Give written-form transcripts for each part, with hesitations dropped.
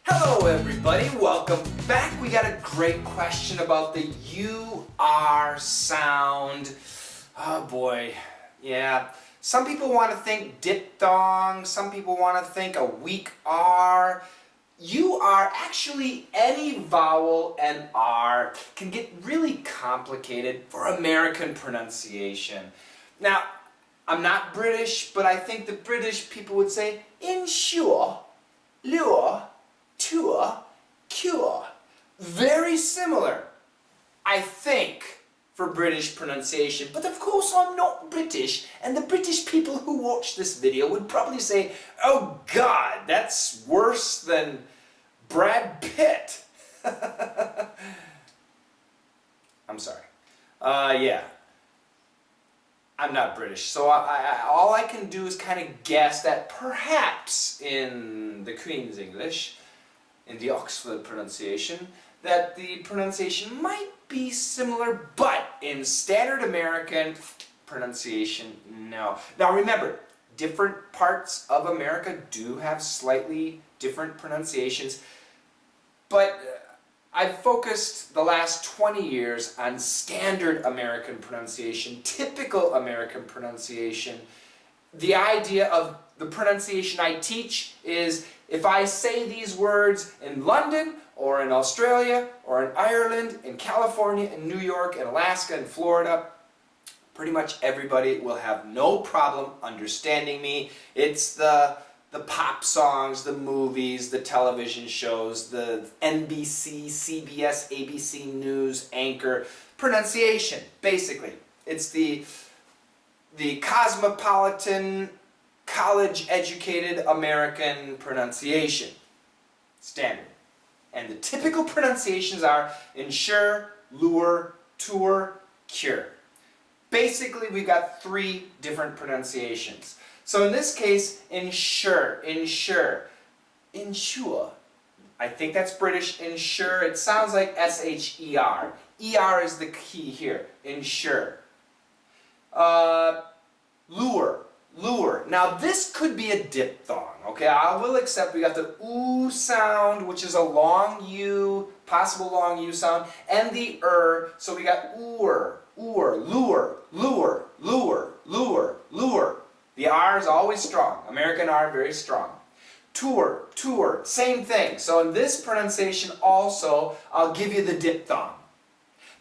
Hello everybody, welcome back. We got a great question about the UR sound. Oh boy, yeah. Some people want to think diphthong, some people want to think a weak R. UR, actually any vowel and R can get really complicated for American pronunciation. Now, I'm not British, but I think the British people would say insure, lure, tour, cure. Very similar, I think, for British pronunciation. But of course I'm not British, and the British people who watch this video would probably say, oh God, that's worse than Brad Pitt. I'm sorry. Yeah. I'm not British, so all I can do is kind of guess that perhaps in the Queen's English, in the Oxford pronunciation, that the pronunciation might be similar, but in standard American pronunciation, no. Now remember, different parts of America do have slightly different pronunciations, but I've focused the last 20 years on standard American pronunciation, typical American pronunciation. The idea of the pronunciation I teach is if I say these words in London or in Australia or in Ireland, in California, in New York, in Alaska, in Florida, pretty much everybody will have no problem understanding me. It's the pop songs, the movies, the television shows, the NBC, CBS, ABC News anchor pronunciation, basically. It's the cosmopolitan, college-educated American pronunciation, standard. And the typical pronunciations are ensure, lure, tour, cure. Basically, we've got three different pronunciations. So in this case, ensure, ensure, insure. I think that's British, ensure. It sounds like S-H-E-R. E-R is the key here, ensure. Lure, lure. Now this could be a diphthong, okay? I will accept we got the oo sound, which is a long U, possible long U sound, and the so we got oor, oor, lure, lure, lure, lure, lure. The R is always strong. American R, very strong. Tour, tour, same thing. So in this pronunciation also, I'll give you the diphthong.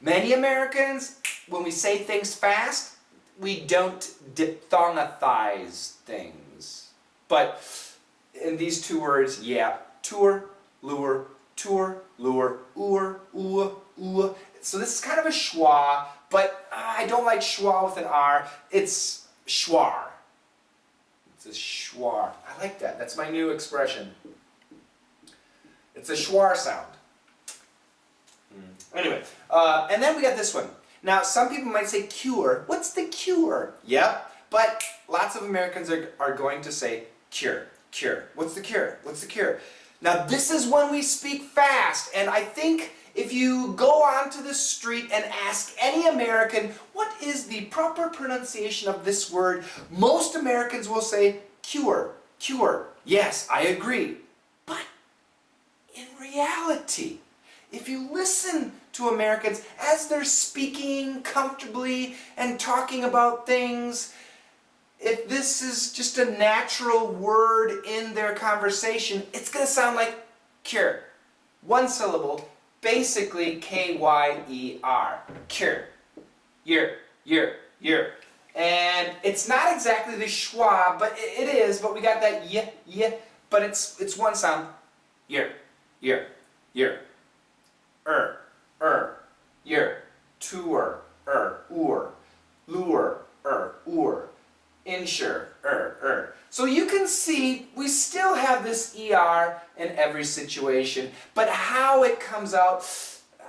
Many Americans, when we say things fast, we don't diphthongize things. But in these two words, yeah, tour, lure, oor, ooh. So this is kind of a schwa, but I don't like schwa with an R. It's schwar. It's a schwar. I like that. That's my new expression. It's a schwar sound. Anyway, and then we got this one. Now, some people might say cure. What's the cure? Yep, but lots of Americans are going to say cure, cure. What's the cure? What's the cure? Now, this is when we speak fast, and I think if you go onto the street and ask any American, what is the proper pronunciation of this word? Most Americans will say cure, cure. Yes, I agree. But in reality, if you listen to Americans as they're speaking comfortably and talking about things, if this is just a natural word in their conversation, it's going to sound like cure. One syllable, basically K-Y-E-R. Cure. Year. And it's not exactly the schwa, but it is, but we got that y, but it's one sound. Year. Year, tour, oor, lure, oor, insure, So you can see we still have this ER in every situation, but how it comes out,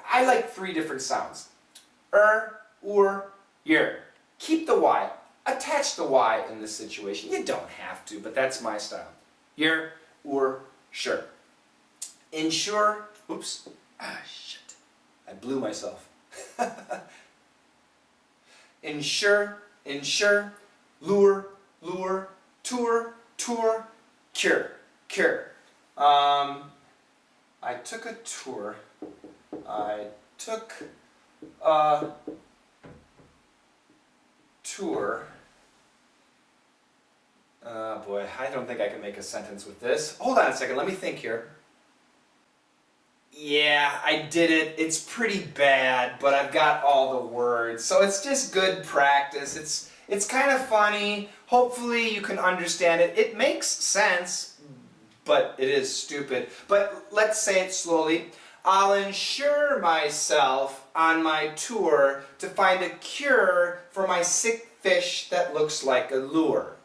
I like three different sounds. Oor, year. Keep the Y. Attach the Y in this situation. You don't have to, but that's my style. Year, oor, sure. Insure, oops, shit. I blew myself. Ensure, lure, tour, cure. I took a tour. I took a tour. Oh boy, I don't think I can make a sentence with this. Hold on a second, let me think here. Yeah, I did it. It's pretty bad, but I've got all the words. So it's just good practice. It's kind of funny. Hopefully you can understand it. It makes sense, but it is stupid. But let's say it slowly. I'll insure myself on my tour to find a cure for my sick fish that looks like a lure.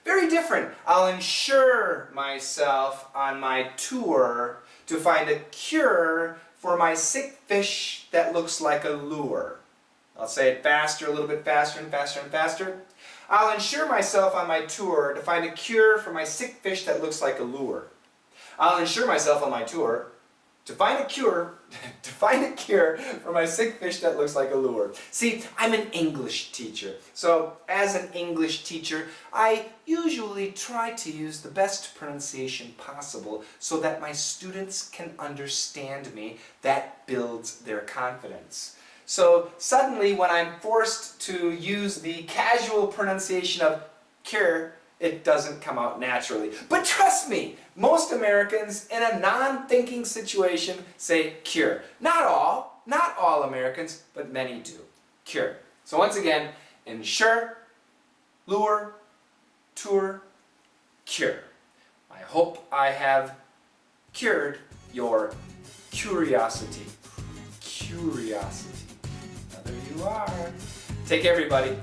Very different. I'll insure myself on my tour to find a cure for my sick fish that looks like a lure. I'll say it faster, a little bit faster and faster and faster. I'll insure myself on my tour to find a cure for my sick fish that looks like a lure. I'll insure myself on my tour to find a cure for my sick fish that looks like a lure. See, I'm an English teacher. So, as an English teacher, I usually try to use the best pronunciation possible so that my students can understand me. That builds their confidence. So, suddenly when I'm forced to use the casual pronunciation of cure, it doesn't come out naturally. But trust me, most Americans in a non-thinking situation say cure. Not all Americans, but many do. Cure. So once again, insure, lure, tour, cure. I hope I have cured your curiosity. Curiosity. Now there you are. Take care, everybody.